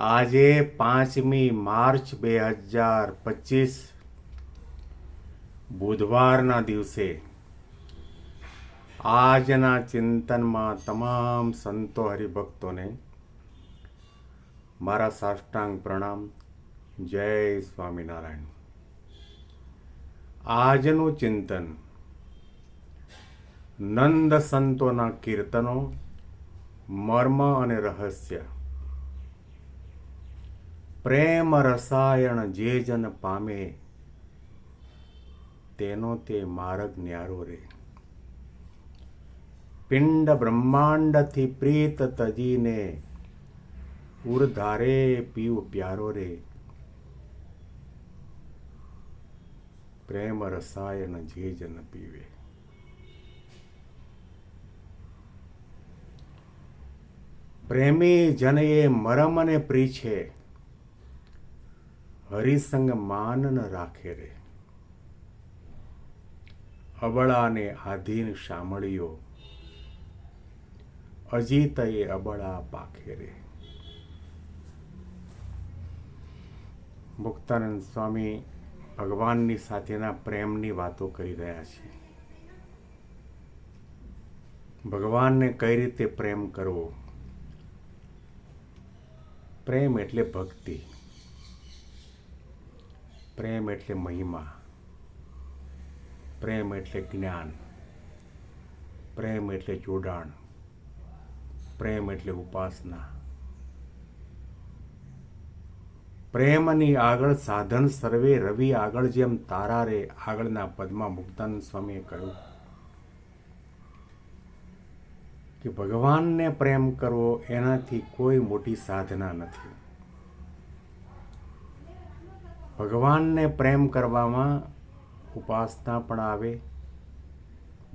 આજે 5મી માર્ચ 2025 બુધવારના દિવસે આજના ચિંતનમાં તમામ સંતો હરિભક્તોને મારા સાષ્ટાંગ પ્રણામ. જય સ્વામિનારાયણ. આજનું ચિંતન નંદ સંતોના કીર્તનો, મર્મ અને રહસ્ય. પ્રેમ રસાયણ જે જન પામે, તેનો તે માર્ગ ન્યારો રે. પિંડ બ્રહ્માંડથી પ્રીત તજીને, ઉરધારે પીવ પ્યારો રે. પ્રેમ રસાયણ જે જન પીવે. પ્રેમી જન એ મરમ ને પ્રીછે, હરિસંગ માન ન રાખે રે. અબળાને આધીન શામળીઓ, અજીત એ અબળા પાખે રે. મુક્તાનંદ સ્વામી ભગવાનની સાથેના પ્રેમની વાતો કરી રહ્યા છે. ભગવાનને કઈ રીતે પ્રેમ કરવો? પ્રેમ એટલે ભક્તિ, પ્રેમ એટલે મહિમા, પ્રેમ એટલે જ્ઞાન, પ્રેમ એટલે જોડાણ, પ્રેમ એટલે ઉપાસના. પ્રેમની આગળ સાધન સર્વે રવિ આગળ જેમ તારા રે. આગળના પદમાં મુક્તાનંદ સ્વામીએ કહ્યું કે ભગવાનને પ્રેમ કરવો એનાથી કોઈ મોટી સાધના નથી. ભગવાનને પ્રેમ કરવામાં ઉપાસના પણ આવે,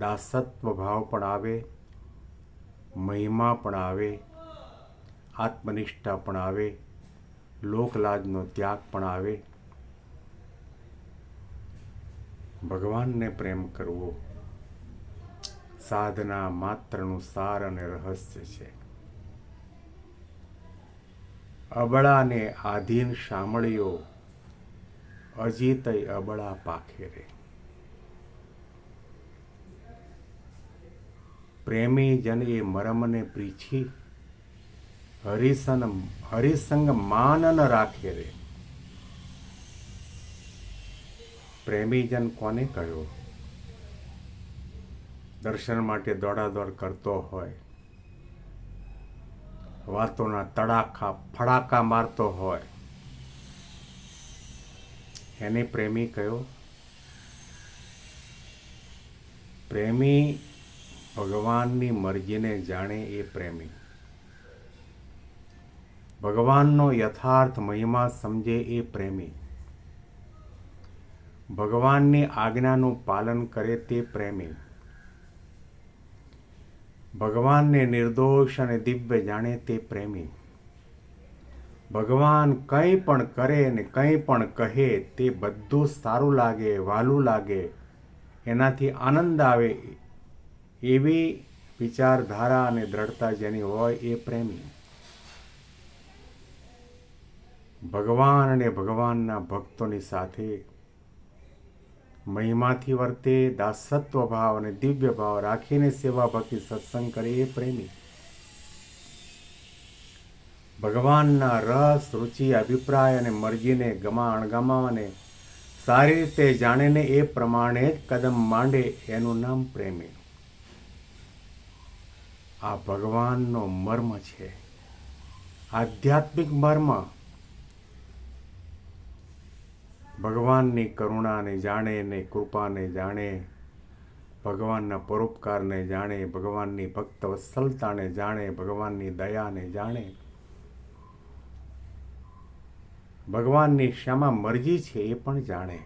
દાસત્વ ભાવ પણ આવે, મહિમા પણ આવે, આત્મનિષ્ઠા પણ આવે, લોકલાજનો ત્યાગ પણ આવે. ભગવાનને પ્રેમ કરવો સાધના માત્રનું સાર અને રહસ્ય છે. અબળાને આધીન શામળીઓ, અજીત અબળા પાખે રે. પ્રેમી જન એ મરમને પ્રીછી, હરિસંગ માન ન રાખે રે. પ્રેમીજન કોને કહ્યો? દર્શન માટે દોડાદોડ કરતો હોય, વાતોના તડાખા ફડાકા મારતો હોય, એને પ્રેમી કહ્યો? પ્રેમી ભગવાનની મરજીને જાણે એ પ્રેમી. ભગવાનનો યથાર્થ મહિમા સમજે એ પ્રેમી. ભગવાનની આજ્ઞાનું પાલન કરે તે પ્રેમી. ભગવાનને નિર્દોષ અને દિવ્ય જાણે તે પ્રેમી. ભગવાન કંઈ પણ કરે ને કંઈ પણ કહે તે બધું સારું લાગે, વહાલું લાગે, એનાથી આનંદ આવે એવી વિચારધારા અને દ્રઢતા જેની હોય એ પ્રેમી. ભગવાન અને ભગવાનના ભક્તોની સાથે મહિમાથી વર્તે, દાસત્વ ભાવ અને દિવ્ય ભાવ રાખીને સેવા ભક્તિ સત્સંગ કરે એ પ્રેમી. ભગવાનના રસ, રુચિ, અભિપ્રાય અને મરજીને ગમા અણગમાને સારી રીતે જાણીને એ પ્રમાણે જ કદમ માંડે એનું નામ પ્રેમી. આ ભગવાનનો મર્મ છે, આધ્યાત્મિક મર્મ. ભગવાનની કરુણાને જાણે ને કૃપાને જાણે, ભગવાનના પરોપકારને જાણે, ભગવાનની ભક્ત વત્સલતાને જાણે, ભગવાનની દયાને જાણે, ભગવાનની શામાં મરજી છે એ પણ જાણે.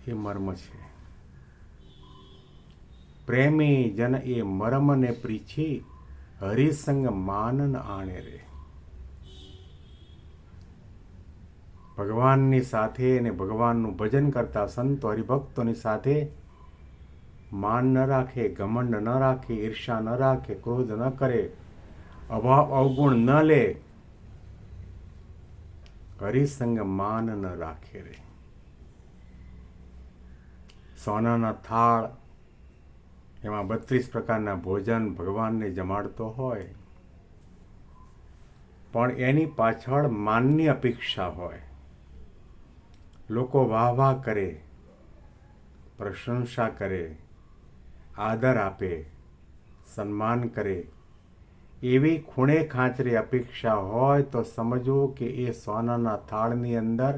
એ મર્મ છે. પ્રેમી જન એ મર્મને પ્રીછી, હરિસંગ માનન આણે રે. ભગવાનની સાથે અને ભગવાનનું ભજન કરતા સંતો હરિભક્તોની સાથે માન ન રાખે, ઘમંડ ન રાખે, ઈર્ષા ન રાખે, ક્રોધ ન કરે, અભાવ અવગુણ ન લે, હરિસંગ માન ન રાખે રે. સોનાના થાળ, એમાં 32 પ્રકારના ભોજન ભગવાનને જમાડતો હોય, પણ એની પાછળ માનની અપેક્ષા હોય. લોકો વાહ વાહ કરે, પ્રશંસા કરે, આદર આપે, સન્માન કરે, એવી ખૂણે ખાંચરી અપેક્ષા હોય તો સમજો કે એ સોનાના થાળની અંદર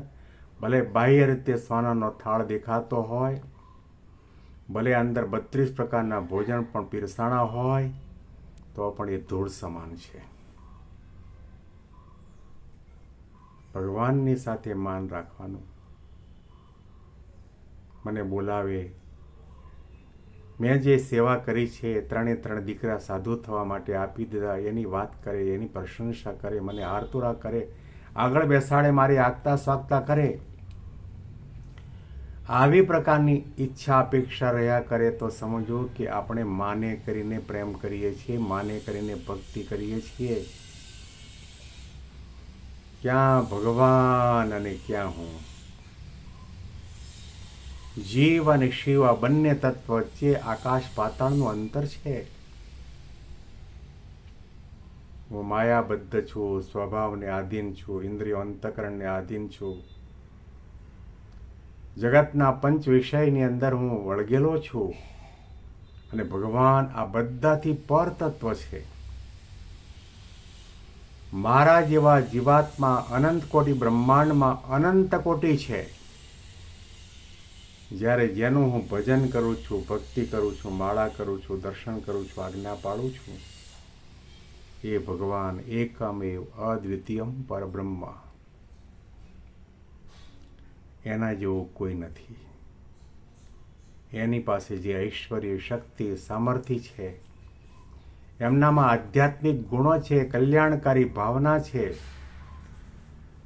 ભલે બાહ્ય રીતે સોનાનો થાળ દેખાતો હોય, ભલે અંદર 32 પ્રકારના ભોજન પણ પીરસાણા હોય, તો પણ એ ધૂળ સમાન છે. ભગવાનની સાથે માન રાખવાનું. મને બોલાવે, મેં જે સેવા કરી છે, 3 દીકરા સાધુ થવા માટે આપી દીધા, એની વાત કરે, એની પ્રશંસા કરે, મને આરતુરા કરે, આગળ બેસાડે, મારી આગતા સ્વાગતા કરે, આવી પ્રકારની ઈચ્છા અપેક્ષા રહ્યા કરે તો સમજો કે આપણે માને કરીને પ્રેમ કરીએ છીએ, માને કરીને ભક્તિ કરીએ છીએ. ક્યાં ભગવાન અને ક્યાં હું. જીવ અને શિવ આ બંને તત્વ વચ્ચે આકાશ પાતાળનું અંતર છે. હું માયાબદ્ધ છું, સ્વભાવને આધીન છું, ઇન્દ્રિયો અંતકરણને આધીન છું, જગતના પંચ વિષયની અંદર હું વળગેલો છું, અને ભગવાન આ બધાથી પર તત્વ છે. મારા જેવા જીવાત્મા અનંત કોટી બ્રહ્માંડમાં અનંત કોટી છે. જ્યારે જેનું હું ભજન કરું છું, ભક્તિ કરું છું, માળા કરું છું, દર્શન કરું છું, આજ્ઞા પાળું છું, એ ભગવાન એકમેવ અદ્વિતીયમ પરબ્રહ્મ, એના જેવું કોઈ નથી. એની પાસે જે ઐશ્વર્ય, શક્તિ, સામર્થ્ય છે, એમનામાં આધ્યાત્મિક ગુણો છે, કલ્યાણકારી ભાવના છે,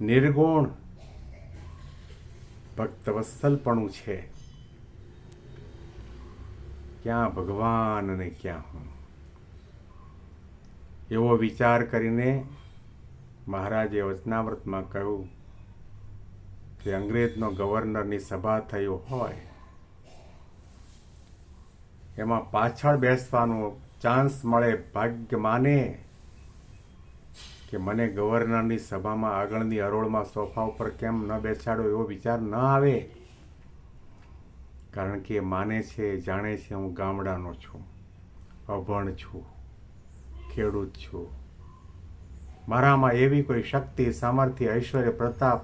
નિર્ગુણ ભક્તવત્સલપણું છે. ક્યાં ભગવાન અને ક્યાં હું. એવો વિચાર કરીને મહારાજે વચનામૃતમાં કહ્યું કે અંગ્રેજનો ગવર્નરની સભા થઈ હોય, એમાં પાછળ બેસવાનો ચાન્સ મળે, ભાગ્ય માને કે મને ગવર્નરની સભામાં આગળની હરોળમાં સોફા ઉપર કેમ ન બેસાડો, એવો વિચાર ન આવે. કારણ કે માને છે, જાણે છે હું ગામડાનો છું, અભણ છું, ખેડૂત છું, મારામાં એવી કોઈ શક્તિ, સામર્થ્ય, ઐશ્વર્ય, પ્રતાપ,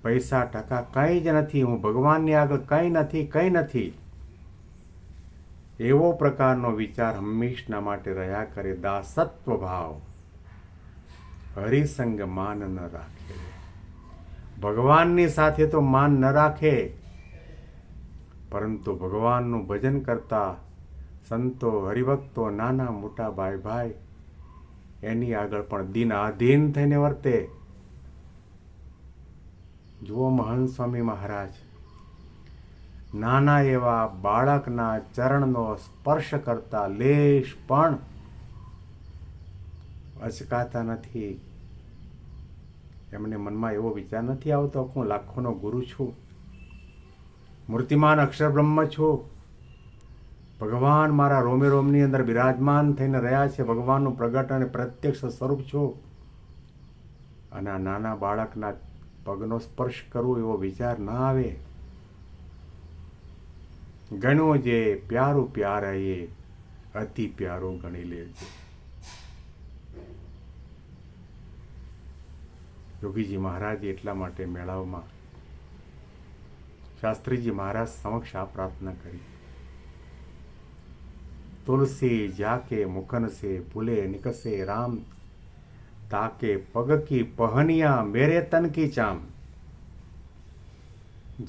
પૈસા ટકા કંઈ જ નથી, હું ભગવાનની આગળ કંઈ નથી. એવો પ્રકારનો વિચાર હંમેશના માટે રહ્યા કરે. દાસત્વ ભાવ, હરિસંગ માન ન રાખે. ભગવાનની સાથે તો માન ન રાખે, પરંતુ ભગવાનનું ભજન કરતા સંતો, હરિભક્તો, નાના મોટા ભાઈ ભાઈ, એની આગળ પણ દિન આધીન થઈને વર્તે. જુઓ મહંત સ્વામી મહારાજ નાના એવા બાળકના ચરણનો સ્પર્શ કરતા લેશ પણ અચકાતા નથી. એમને મનમાં એવો વિચાર નથી આવતો કે હું લાખોનો ગુરુ છું, મૂર્તિમાન અક્ષર બ્રહ્મ છું, ભગવાન મારા રોમે રોમની અંદર બિરાજમાન થઈને રહ્યા છે, ભગવાનનું પ્રગટ અને પ્રત્યક્ષ સ્વરૂપ છું, અને આ નાના બાળકના પગનો સ્પર્શ કરવો એવો વિચાર ન આવે. ગણો જે પ્યારું પ્યાર એ અતિ પ્યારું ગણી લેજે. યોગીજી મહારાજે એટલા માટે મેળાવમાં શાસ્ત્રીજી મહારાજ સમક્ષ આ પ્રાર્થના કરી. તુલસી જાકે મુખન સે ભૂલે નિકસે રામ, તાકે પગ કી પહનિયા મેરે તન કી ચામ.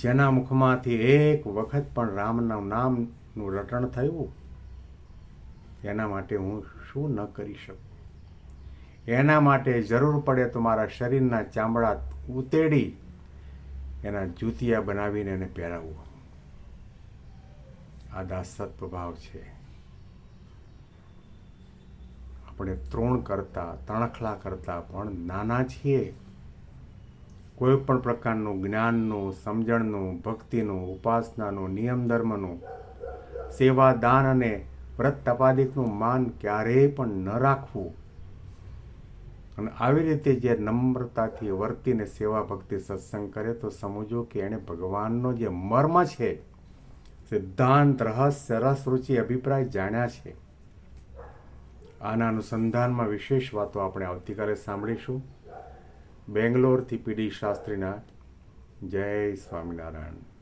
જેના મુખમાંથી એક વખત પણ રામના નામનું રટણ થયું, એના માટે હું શું ન કરી શકું. એના માટે જરૂર પડે તો મારા શરીરના ચામડા ઉતેડી એના જૂતિયા બનાવીને એને પહેરાવવું. આ દાસત્વ ભાવ છે. આપણે તૃણ કરતા, તણખલા કરતા પણ નાના છીએ, કોઈ પણ પ્રકારનું જ્ઞાનનું, સમજણનું, ભક્તિનું, ઉપાસનાનું, નિયમ ધર્મનું, સેવા, દાન અને વ્રત તપાદિકનું માન ક્યારેય પણ ન રાખવું. અને આવી રીતે જે નમ્રતાથી વર્તીને સેવા ભક્તિ સત્સંગ કરે તો સમજો કે એણે ભગવાનનો જે મર્મ છે, સિદ્ધાંત, રહસ્ય, રસ, રુચિ, અભિપ્રાય જાણ્યા છે. આના અનુસંધાનમાં વિશેષ વાતો આપણે આવતીકાલે સાંભળીશું. બેંગ્લોરથી પીડી શાસ્ત્રીના. જય સ્વામિનારાયણ.